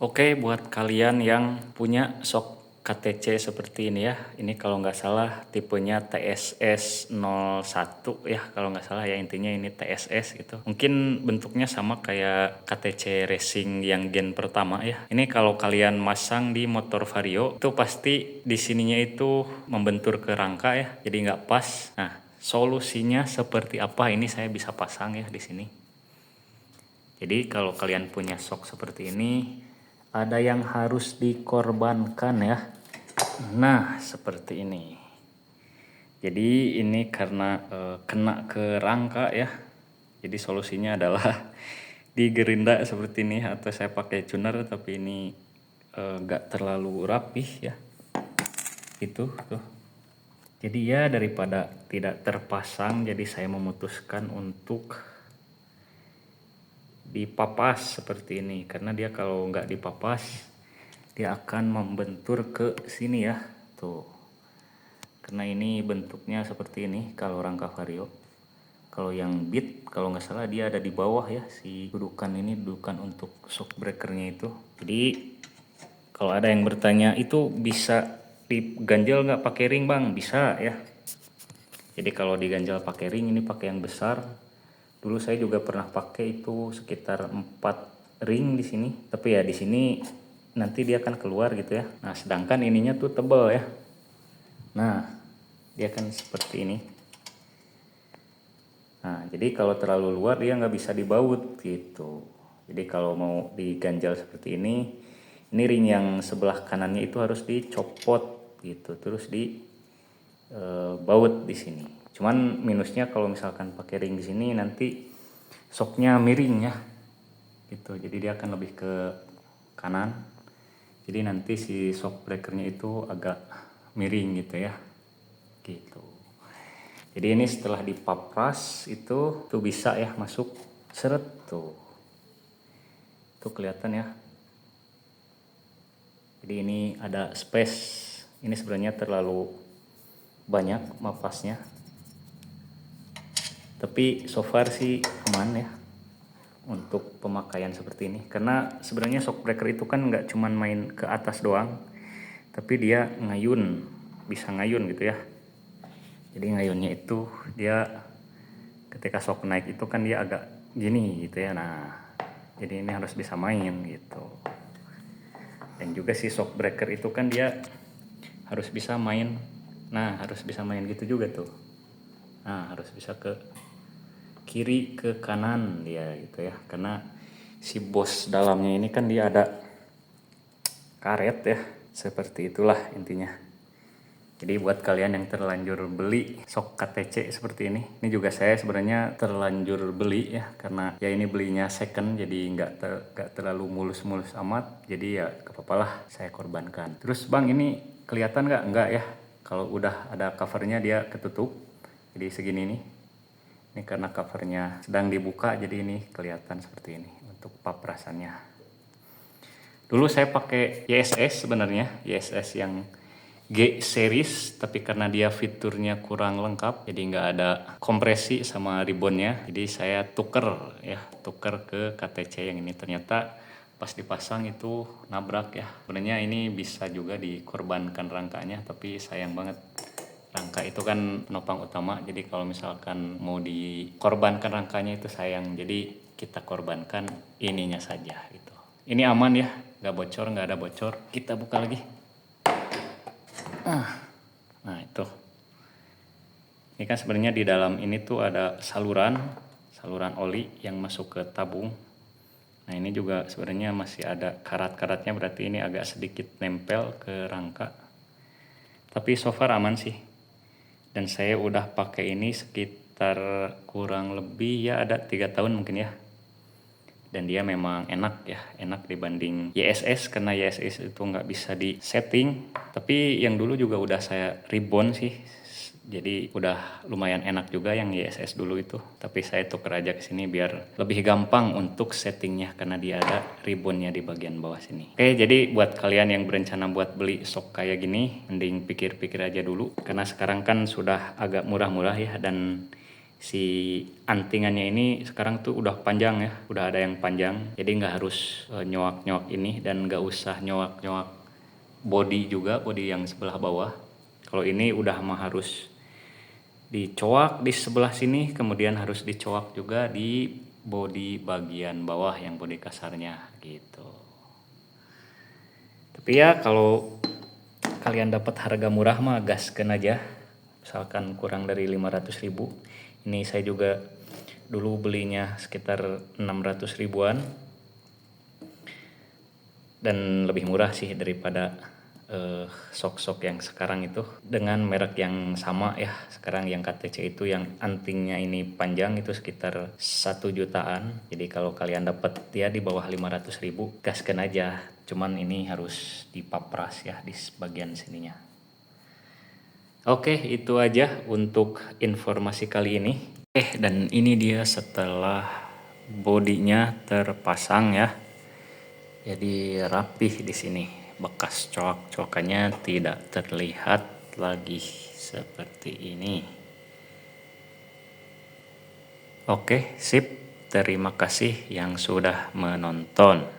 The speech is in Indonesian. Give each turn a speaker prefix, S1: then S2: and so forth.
S1: Oke, buat kalian yang punya sok KTC seperti ini ya. Ini kalau nggak salah tipenya TSS 01 ya, kalau nggak salah ya, intinya ini TSS gitu. Mungkin bentuknya sama kayak KTC Racing yang gen pertama ya. Ini kalau kalian masang di motor Vario, itu pasti di sininya itu membentur ke rangka ya, jadi nggak pas. Nah, solusinya seperti apa ini saya bisa pasang ya di sini. Jadi kalau kalian punya sok seperti ini, ada yang harus dikorbankan ya. Nah, seperti ini. Jadi ini karena kena ke rangka ya. Jadi solusinya adalah digerinda seperti ini, atau saya pakai tuner tapi ini gak terlalu rapih ya. Itu tuh. Jadi ya daripada tidak terpasang, jadi saya memutuskan untuk dipapas seperti ini, karena dia kalau nggak dipapas dia akan membentur ke sini ya tuh, karena ini bentuknya seperti ini kalau rangka Vario. Kalau yang Beat kalau nggak salah dia ada di bawah ya, si dudukan ini, dudukan untuk shock breakernya itu. Jadi kalau ada yang bertanya itu bisa diganjel nggak pakai ring bang, bisa ya. Jadi kalau diganjel pakai ring, ini pakai yang besar. Dulu saya juga pernah pakai itu sekitar 4 ring di sini. Tapi ya di sini nanti dia akan keluar gitu ya. Nah, sedangkan ininya tuh tebal ya. Nah, dia akan seperti ini. Nah, jadi kalau terlalu luar dia nggak bisa dibaut gitu. Jadi kalau mau diganjal seperti ini ring yang sebelah kanannya itu harus dicopot gitu, terus di baut di sini. Cuman minusnya kalau misalkan pakai ring di sini nanti shocknya miring ya gitu, jadi dia akan lebih ke kanan, jadi nanti si shock breakernya itu agak miring gitu ya gitu. Jadi ini setelah dipapras itu tuh bisa ya masuk seret tuh kelihatan ya. Jadi ini ada space, ini sebenarnya terlalu banyak mapasnya, tapi so far sih aman ya untuk pemakaian seperti ini, karena sebenarnya shock breaker itu kan nggak cuman main ke atas doang, tapi dia ngayun, bisa ngayun gitu ya. Jadi ngayunnya itu dia ketika shock naik itu kan dia agak gini gitu ya. Nah, jadi ini harus bisa main gitu. Dan juga si shock breaker itu kan dia harus bisa main, nah harus bisa main gitu juga tuh. Nah, harus bisa ke kiri ke kanan dia gitu ya, karena si bos dalamnya ini kan dia ada karet ya, seperti itulah intinya. Jadi buat kalian yang terlanjur beli shock KTC seperti ini juga saya sebenarnya terlanjur beli ya, karena ya ini belinya second, jadi nggak terlalu mulus-mulus amat, jadi ya kepapalah saya korbankan. Terus bang, ini kelihatan nggak ya kalau udah ada covernya dia ketutup, jadi segini nih. Ini karena covernya sedang dibuka, jadi ini kelihatan seperti ini untuk paprasannya. Dulu saya pakai YSS sebenarnya, YSS yang G series, tapi karena dia fiturnya kurang lengkap, jadi nggak ada kompresi sama ribbonnya, jadi saya tuker ke KTC yang ini. Ternyata pas dipasang itu nabrak ya. Sebenarnya ini bisa juga dikorbankan rangkanya, tapi sayang banget. Rangka itu kan penopang utama, jadi kalau misalkan mau dikorbankan rangkanya itu sayang, jadi kita korbankan ininya saja gitu. Ini aman ya, nggak bocor, nggak ada bocor. Kita buka lagi. Nah itu, ini kan sebenarnya di dalam ini tuh ada saluran oli yang masuk ke tabung. Nah ini juga sebenarnya masih ada karat-karatnya, berarti ini agak sedikit nempel ke rangka, tapi so far aman sih. Dan saya udah pakai ini sekitar kurang lebih ya ada 3 tahun mungkin ya. Dan dia memang enak ya, enak dibanding YSS, karena YSS itu nggak bisa di setting. Tapi yang dulu juga udah saya ribbon sih, jadi udah lumayan enak juga yang YSS dulu itu. Tapi saya tuker aja ke sini biar lebih gampang untuk settingnya, karena dia ada ribbonnya di bagian bawah sini. Oke, jadi buat kalian yang berencana buat beli shock kayak gini, mending pikir-pikir aja dulu, karena sekarang kan sudah agak murah-murah ya, dan si antingannya ini sekarang tuh udah panjang ya, udah ada yang panjang, jadi nggak harus nyowak-nyowak ini dan nggak usah nyowak-nyowak body juga, body yang sebelah bawah. Kalau ini udah mah harus dicoak di sebelah sini, kemudian harus dicoak juga di body bagian bawah yang body kasarnya gitu. Tapi ya kalau kalian dapat harga murah mah gaskeun aja, misalkan kurang dari 500.000. Ini saya juga dulu belinya sekitar 600 ribuan dan lebih murah sih daripada sok-sok yang sekarang itu dengan merek yang sama ya. Sekarang yang KTC itu yang antingnya ini panjang itu sekitar 1 jutaan. Jadi kalau kalian dapat dia di bawah 500.000, gaskeun aja. Cuman ini harus dipapras ya di bagian sininya. Oke, itu aja untuk informasi kali ini. Dan ini dia setelah bodinya terpasang ya. Jadi rapih di sini. Bekas coak-coakannya tidak terlihat lagi seperti ini. Oke, sip. Terima kasih yang sudah menonton.